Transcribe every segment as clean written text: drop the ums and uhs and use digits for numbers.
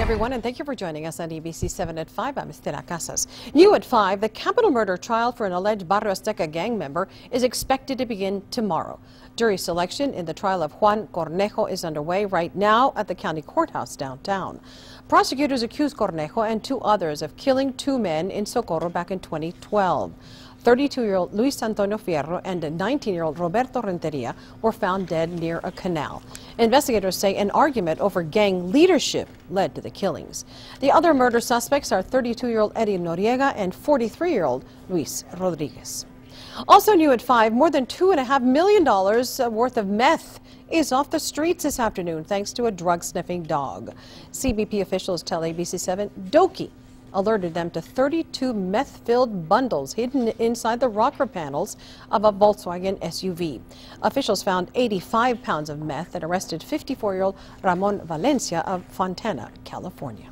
everyone, and thank you for joining us on ABC-7 at 5. I'm Estela Casas. New at 5, the capital murder trial for an alleged Barrio Azteca gang member is expected to begin tomorrow. Jury selection in the trial of Juan Cornejo is underway right now at the county courthouse downtown. Prosecutors accuse Cornejo and 2 others of killing 2 men in Socorro back in 2012. 32-year-old Luis Antonio Fierro and 19-year-old Roberto Renteria were found dead near a canal. Investigators say an argument over gang leadership led to the killings. The other murder suspects are 32-year-old Eddie Noriega and 43-year-old Luis Rodriguez. Also new at 5, more than $2.5 million worth of meth is off the streets this afternoon thanks to a drug-sniffing dog. CBP officials tell ABC-7 Doki alerted them to 32 meth-filled bundles hidden inside the rocker panels of a Volkswagen SUV. Officials found 85 pounds of meth and arrested 54-year-old Ramon Valencia of Fontana, California.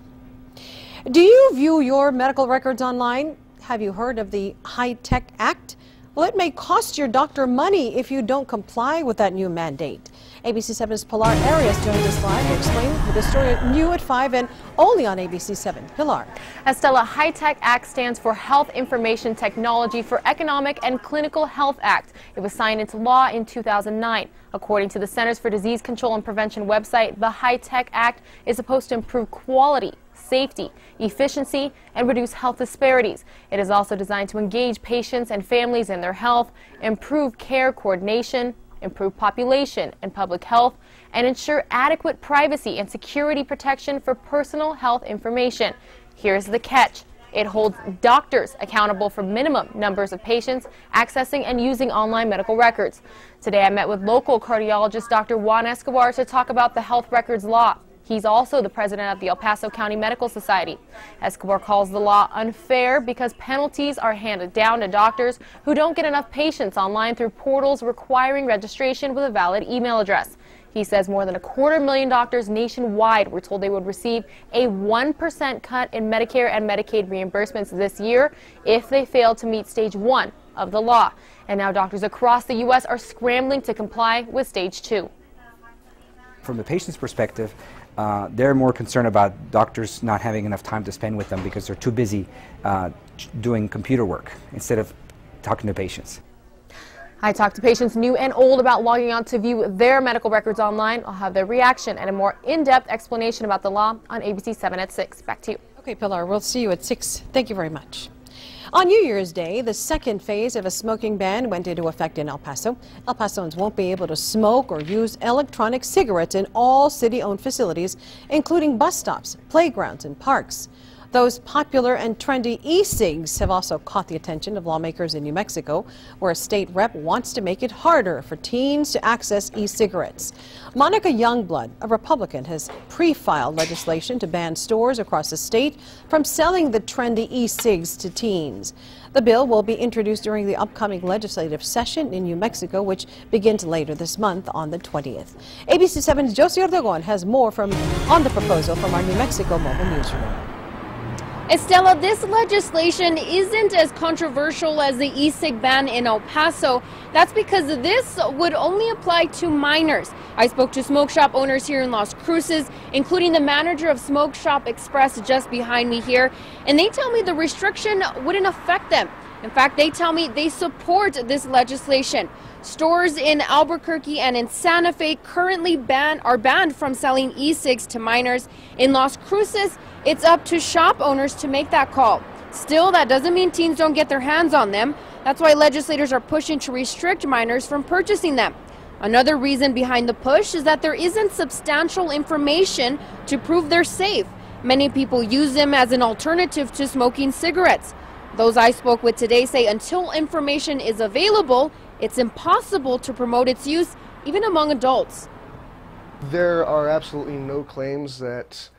Do you view your medical records online? Have you heard of the High-Tech Act? Well, it may cost your doctor money if you don't comply with that new mandate. ABC-7's Pilar Arias joins us live to explain the story new at 5 and only on ABC-7. Pilar. Estela, High-Tech Act stands for Health Information Technology for Economic and Clinical Health Act. It was signed into law in 2009. According to the Centers for Disease Control and Prevention website, the High-Tech Act is supposed to improve quality, safety, efficiency, and reduce health disparities. It is also designed to engage patients and families in their health, improve care coordination, improve population and public health, and ensure adequate privacy and security protection for personal health information. Here's the catch. It holds doctors accountable for minimum numbers of patients accessing and using online medical records. Today I met with local cardiologist Dr. Juan Escobar to talk about the health records law. He's also the president of the El Paso County Medical Society. Escobar calls the law unfair because penalties are handed down to doctors who don't get enough patients online through portals requiring registration with a valid email address. He says more than 250,000 doctors nationwide were told they would receive a 1% cut in Medicare and Medicaid reimbursements this year if they failed to meet stage 1 of the law. And now doctors across the U.S. are scrambling to comply with stage 2. From the patient's perspective, they're more concerned about doctors not having enough time to spend with them because they're too busy doing computer work instead of talking to patients. I talked to patients new and old about logging on to view their medical records online. I'll have their reaction and a more in-depth explanation about the law on ABC-7 at 6. Back to you. Okay, Pilar, we'll see you at 6. Thank you very much. On New Year's Day, the second phase of a smoking ban went into effect in El Paso. El Pasoans won't be able to smoke or use electronic cigarettes in all city-owned facilities, including bus stops, playgrounds, and parks. Those popular and trendy e-cigs have also caught the attention of lawmakers in New Mexico, where a state rep wants to make it harder for teens to access e-cigarettes. Monica Youngblood, a Republican, has pre-filed legislation to ban stores across the state from selling the trendy e-cigs to teens. The bill will be introduced during the upcoming legislative session in New Mexico, which begins later this month on the 20th. ABC-7's Josie Ortegon has more on the proposal from our New Mexico mobile newsroom. Estela, this legislation isn't as controversial as the e-cig ban in El Paso. That's because this would only apply to minors. I spoke to smoke shop owners here in Las Cruces, including the manager of Smoke Shop Express just behind me here, and they tell me the restriction wouldn't affect them. In fact, they tell me they support this legislation. Stores in Albuquerque and in Santa Fe currently are banned from selling e-cigs to minors. In Las Cruces, it's up to shop owners to make that call. Still, that doesn't mean teens don't get their hands on them. That's why legislators are pushing to restrict minors from purchasing them. Another reason behind the push is that there isn't substantial information to prove they're safe. Many people use them as an alternative to smoking cigarettes. Those I spoke with today say until information is available, it's impossible to promote its use, even among adults. There are absolutely no claims that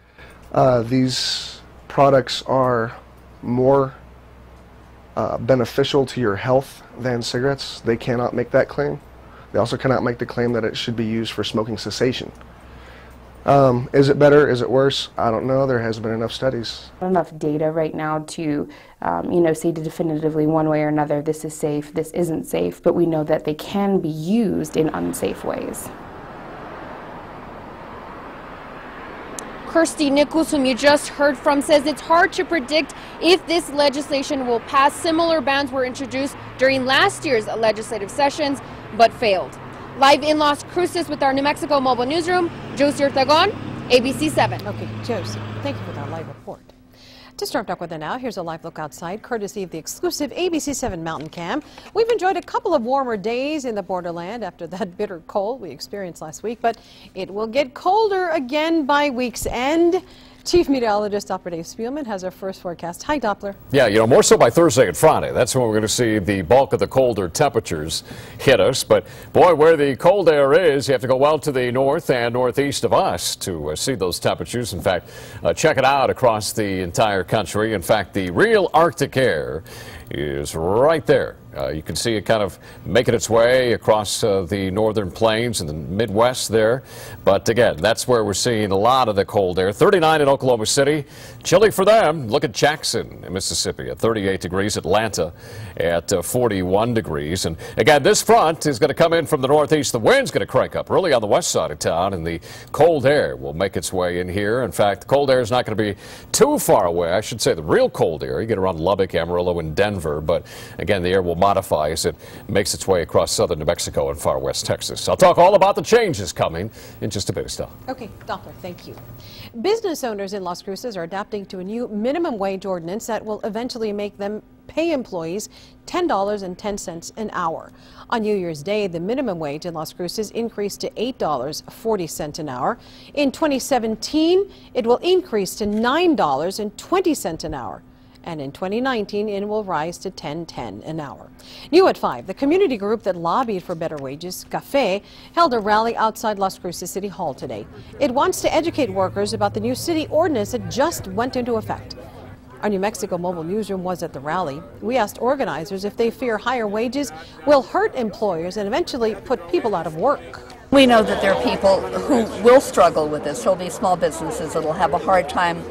these products are more beneficial to your health than cigarettes. They cannot make that claim. They also cannot make the claim that it should be used for smoking cessation. Is it better? Is it worse? I don't know. There hasn't been enough studies. Enough data right now to, say definitively one way or another, this is safe, this isn't safe, but we know that they can be used in unsafe ways. Kirsty Nichols, whom you just heard from, says it's hard to predict if this legislation will pass. Similar bans were introduced during last year's legislative sessions, but failed. Live in Las Cruces with our New Mexico Mobile Newsroom, Josie Ortegon, ABC-7. Okay, Josie, thank you for that live report. To Storm Talk Weather now, here's a live look outside, courtesy of the exclusive ABC-7 Mountain Cam. We've enjoyed a couple of warmer days in the borderland after that bitter cold we experienced last week, but it will get colder again by week's end. Chief Meteorologist Doppler Dave Spielman has our first forecast. Hi, Doppler. Yeah, more so by Thursday and Friday. That's when we're going to see the bulk of the colder temperatures hit us. But, boy, where the cold air is, you have to go well to the north and northeast of us to see those temperatures. In fact, check it out across the entire country. In fact, the real Arctic air is right there. You can see it kind of making its way across the northern plains and the Midwest there. But again, that's where we're seeing a lot of the cold air. 39 in Oklahoma City. Chilly for them. Look at Jackson in Mississippi at 38 degrees. Atlanta at 41 degrees. And again, this front is going to come in from the northeast. The wind's going to crank up really on the west side of town, and the cold air will make its way in here. In fact, the cold air is not going to be too far away. I should say the real cold air. You get around Lubbock, Amarillo, and Denver. But again, the air will modify as it makes its way across southern New Mexico and far west Texas. I'll talk all about the changes coming in just a bit, Estela. Okay, Doppler, thank you. Business owners in Las Cruces are adapting to a new minimum wage ordinance that will eventually make them pay employees $10.10 an hour. On New Year's Day, the minimum wage in Las Cruces increased to $8.40 an hour. In 2017, it will increase to $9.20 an hour. And in 2019, it will rise to $10.10 an hour. New at 5, the community group that lobbied for better wages, KVIA, held a rally outside Las Cruces City Hall today. It wants to educate workers about the new city ordinance that just went into effect. Our New Mexico Mobile Newsroom was at the rally. We asked organizers if they fear higher wages will hurt employers and eventually put people out of work. We know that there are people who will struggle with this. There'll be small businesses that will have a hard time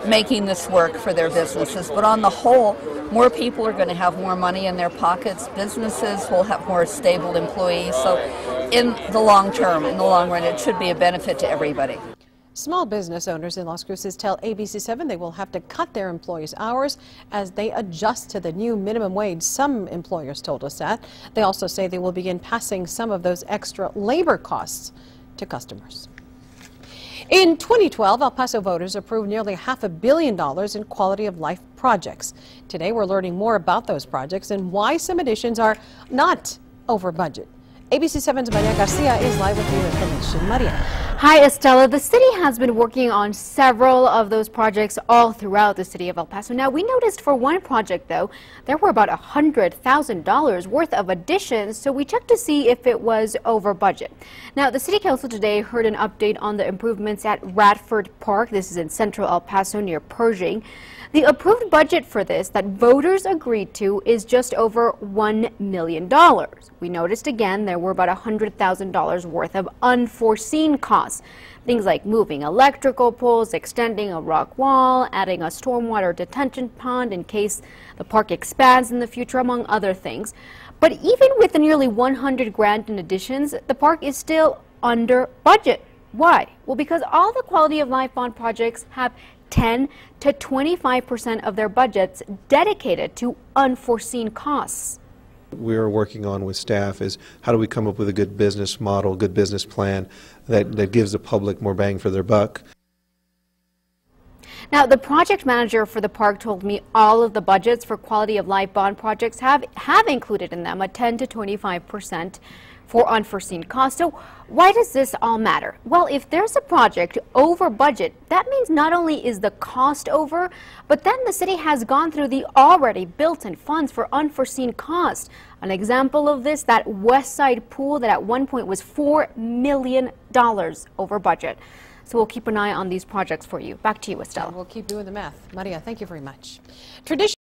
making this work for their businesses. But on the whole, more people are going to have more money in their pockets. Businesses will have more stable employees. So in the long term, in the long run, it should be a benefit to everybody. Small business owners in Las Cruces tell ABC-7 they will have to cut their employees' hours as they adjust to the new minimum wage. Some employers told us that. They also say they will begin passing some of those extra labor costs to customers. In 2012, El Paso voters approved nearly $500 million in quality of life projects. Today, we're learning more about those projects and why some additions are not over budget. ABC-7's Maria Garcia is live with new information. Maria. Hi, Estela. The city has been working on several of those projects all throughout the city of El Paso. Now, we noticed for one project, though, there were about $100,000 worth of additions, so we checked to see if it was over budget. Now, the city council today heard an update on the improvements at Radford Park. This is in central El Paso near Pershing. The approved budget for this that voters agreed to is just over $1 million. We noticed again there were about $100,000 worth of unforeseen costs. Things like moving electrical poles, extending a rock wall, adding a stormwater detention pond in case the park expands in the future, among other things. But even with the nearly 100 grand in additions, the park is still under budget. Why? Well, because all the quality of life bond projects have 10 to 25% of their budgets dedicated to unforeseen costs. We're working on with staff is how do we come up with a good business model, good business plan that gives the public more bang for their buck. Now, the project manager for the park told me all of the budgets for quality of life bond projects have included in them a 10 to 25% for unforeseen costs. So why does this all matter? Well, if there's a project over budget, that means not only is the cost over, but then the city has gone through the already built-in funds for unforeseen costs. An example of this, that West Side pool that at one point was $4 million over budget. So we'll keep an eye on these projects for you. Back to you, Estela. We'll keep doing the math. Maria, thank you very much.